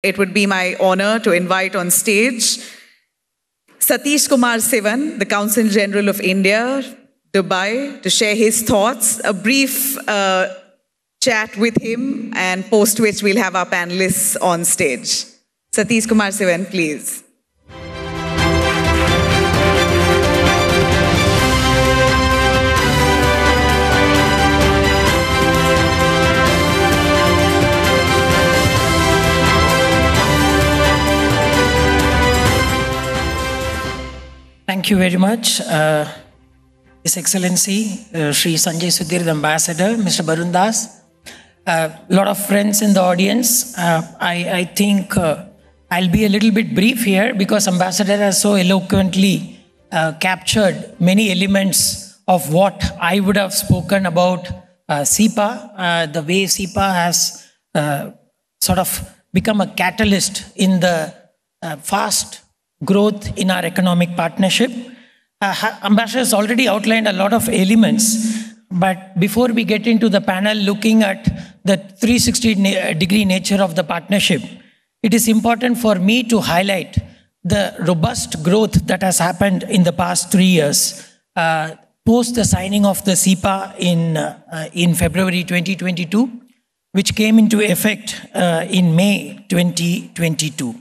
it would be my honor to invite on stage Satish Kumar Sivan, the Consul General of India, Dubai, to share his thoughts, a brief chat with him, and post which we'll have our panelists on stage. Satish Kumar Sivan, please. Thank you very much, His Excellency, Shri Sanjay Sudhir, the Ambassador, Mr. Barun Das, a lot of friends in the audience. I think I'll be a little bit brief here because Ambassador has so eloquently captured many elements of what I would have spoken about SEPA, the way SEPA has sort of become a catalyst in the fast growth in our economic partnership. Ambassador has already outlined a lot of elements, but before we get into the panel looking at the 360-degree nature of the partnership, it is important for me to highlight the robust growth that has happened in the past 3 years, post the signing of the SEPA in February 2022, which came into effect in May 2022.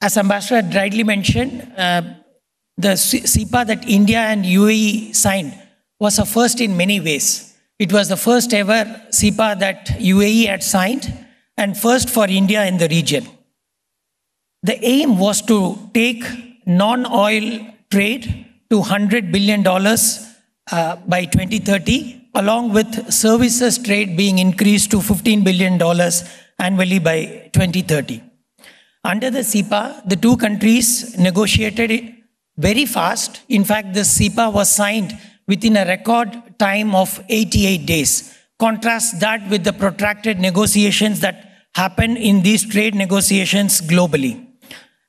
As Ambassador had rightly mentioned, the SEPA that India and UAE signed was a first in many ways. It was the first ever SEPA that UAE had signed and first for India in the region. The aim was to take non-oil trade to $100 billion by 2030, along with services trade being increased to $15 billion annually by 2030. Under the SEPA, the two countries negotiated it very fast. In fact, the SEPA was signed within a record time of 88 days. Contrast that with the protracted negotiations that happen in these trade negotiations globally.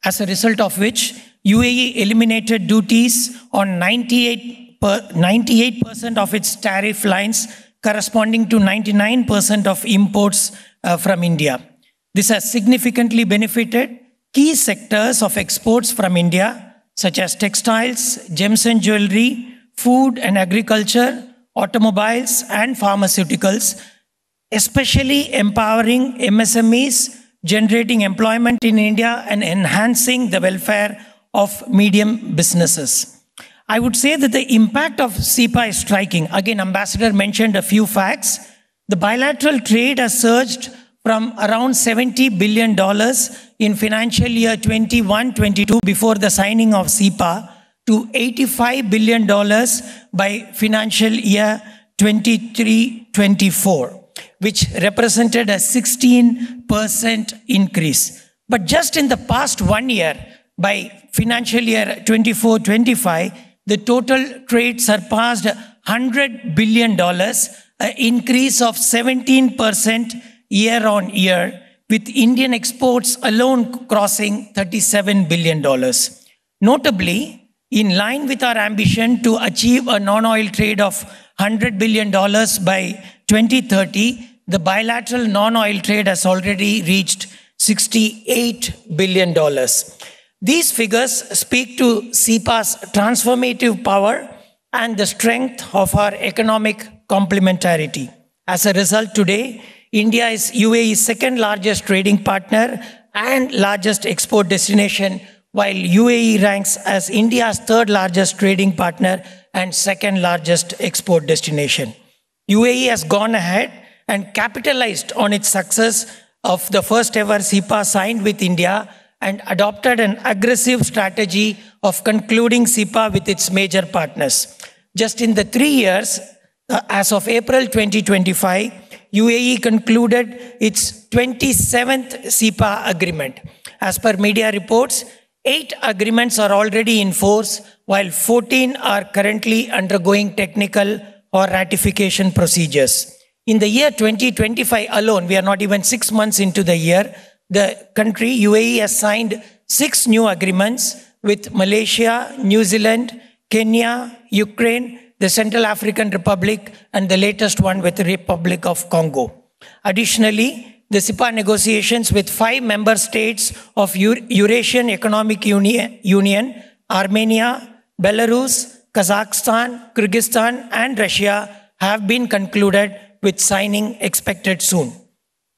As a result of which, UAE eliminated duties on 98% of its tariff lines, corresponding to 99% of imports from India. This has significantly benefited key sectors of exports from India, such as textiles, gems and jewelry, food and agriculture, automobiles and pharmaceuticals, especially empowering MSMEs, generating employment in India and enhancing the welfare of medium businesses. I would say that the impact of SEPA is striking. Again, Ambassador mentioned a few facts. The bilateral trade has surged from around $70 billion in financial year 21-22 before the signing of SEPA to $85 billion by financial year 23-24, which represented a 16% increase. But just in the past 1 year, by financial year 24-25, the total trade surpassed $100 billion, an increase of 17% year on year, with Indian exports alone crossing $37 billion. Notably, in line with our ambition to achieve a non-oil trade of $100 billion by 2030, the bilateral non-oil trade has already reached $68 billion. These figures speak to SEPA's transformative power and the strength of our economic complementarity. As a result, today, India is UAE's second largest trading partner and largest export destination, while UAE ranks as India's third largest trading partner and second largest export destination. UAE has gone ahead and capitalized on its success of the first ever SEPA signed with India and adopted an aggressive strategy of concluding SEPA with its major partners. Just in the 3 years, as of April 2025, UAE concluded its 27th SEPA agreement. As per media reports, 8 agreements are already in force, while 14 are currently undergoing technical or ratification procedures. In the year 2025 alone, we are not even 6 months into the year, the country, UAE, has signed 6 new agreements with Malaysia, New Zealand, Kenya, Ukraine, the Central African Republic, and the latest one with the Republic of Congo. Additionally, the SEPA negotiations with 5 member states of Eurasian Economic Union, Armenia, Belarus, Kazakhstan, Kyrgyzstan, and Russia have been concluded, with signing expected soon.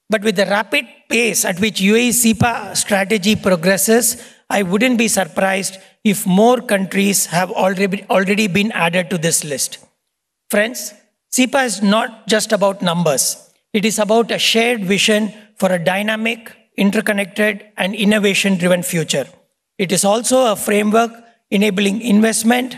But with the rapid pace at which UAE's SEPA strategy progresses, I wouldn't be surprised if more countries have already been added to this list. Friends, SEPA is not just about numbers. It is about a shared vision for a dynamic, interconnected, and innovation-driven future. It is also a framework enabling investment,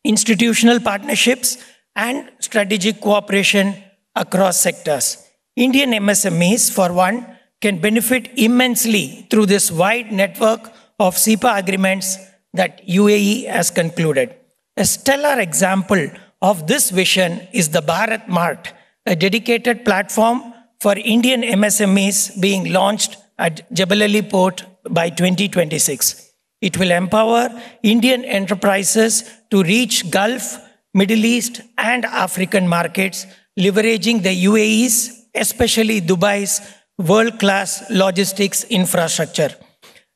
institutional partnerships, and strategic cooperation across sectors. Indian MSMEs, for one, can benefit immensely through this wide network of SEPA agreements that UAE has concluded. A stellar example of this vision is the Bharat Mart, a dedicated platform for Indian MSMEs being launched at Jebel Ali Port by 2026. It will empower Indian enterprises to reach Gulf, Middle East, and African markets, leveraging the UAE's, especially Dubai's, world-class logistics infrastructure.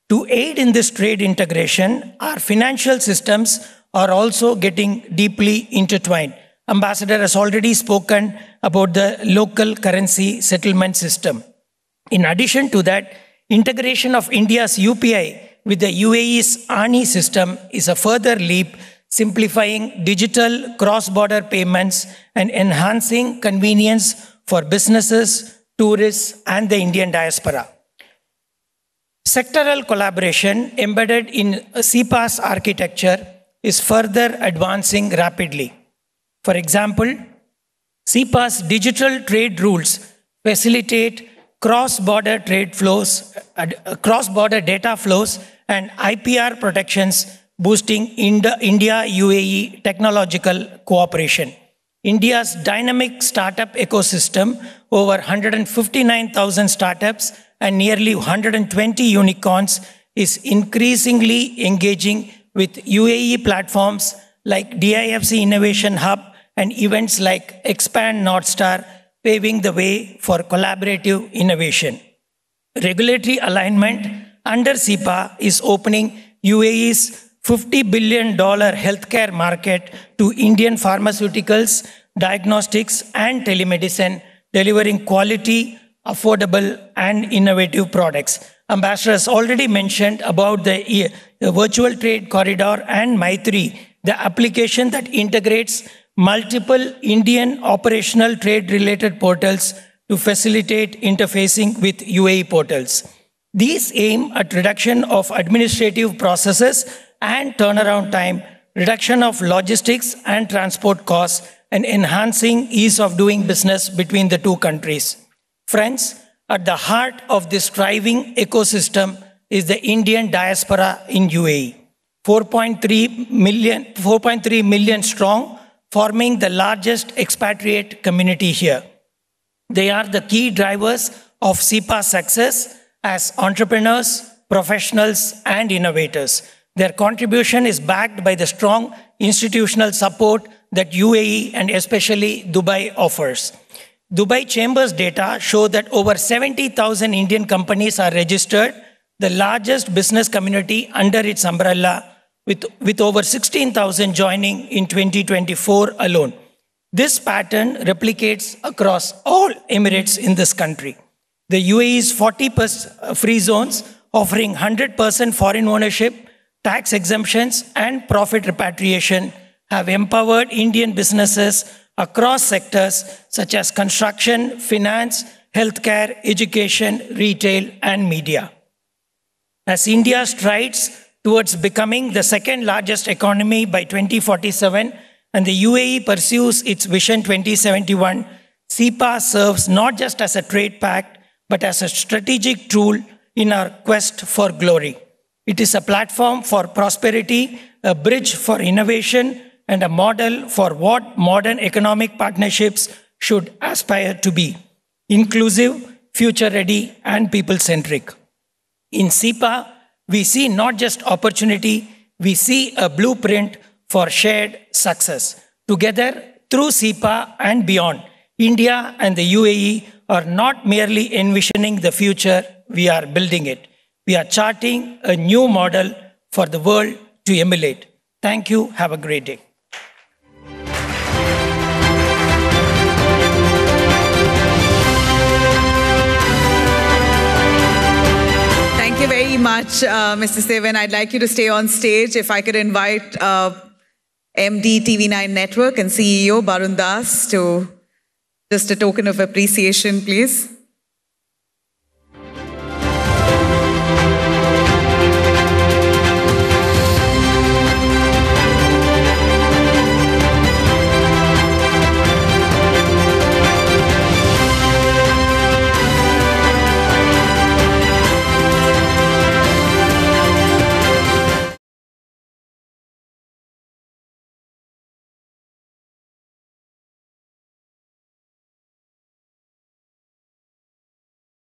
To aid in this trade integration, our financial systems are also getting deeply intertwined. Ambassador has already spoken about the local currency settlement system. In addition to that, integration of India's UPI with the UAE's ANI system is a further leap, simplifying digital cross-border payments and enhancing convenience for businesses, tourists, and the Indian diaspora. Sectoral collaboration embedded in SEPA's architecture is further advancing rapidly. For example, SEPA's digital trade rules facilitate cross-border trade flows, cross-border data flows, and IPR protections, boosting India-UAE technological cooperation. India's dynamic startup ecosystem, over 159,000 startups and nearly 120 unicorns, is increasingly engaging with UAE platforms like DIFC Innovation Hub and events like Expand North Star, paving the way for collaborative innovation. Regulatory alignment under SEPA is opening UAE's $50 billion healthcare market to Indian pharmaceuticals, diagnostics, and telemedicine, delivering quality, affordable, and innovative products. Ambassador has already mentioned about the virtual trade corridor and Maitri, the application that integrates multiple Indian operational trade-related portals to facilitate interfacing with UAE portals. These aim at reduction of administrative processes and turnaround time, reduction of logistics and transport costs, and enhancing ease of doing business between the two countries. Friends, at the heart of this thriving ecosystem is the Indian diaspora in UAE, 4.3 million strong, forming the largest expatriate community here. They are the key drivers of SEPA's success as entrepreneurs, professionals, and innovators. Their contribution is backed by the strong institutional support that UAE and especially Dubai offers. Dubai Chamber's data show that over 70,000 Indian companies are registered, the largest business community under its umbrella, with over 16,000 joining in 2024 alone. This pattern replicates across all Emirates in this country. The UAE's 40% free zones, offering 100% foreign ownership, tax exemptions, and profit repatriation, have empowered Indian businesses across sectors such as construction, finance, healthcare, education, retail, and media. As India strides towards becoming the second largest economy by 2047, and the UAE pursues its Vision 2071, SEPA serves not just as a trade pact, but as a strategic tool in our quest for glory. It is a platform for prosperity, a bridge for innovation, and a model for what modern economic partnerships should aspire to be: inclusive, future-ready, and people-centric. In SEPA, we see not just opportunity, we see a blueprint for shared success. Together, through SEPA and beyond, India and the UAE are not merely envisioning the future, we are building it. We are charting a new model for the world to emulate. Thank you. Have a great day. Thank you very much, Mr. Sivan. I'd like you to stay on stage. If I could invite MD TV9 Network and CEO Barun Das to just a token of appreciation, please.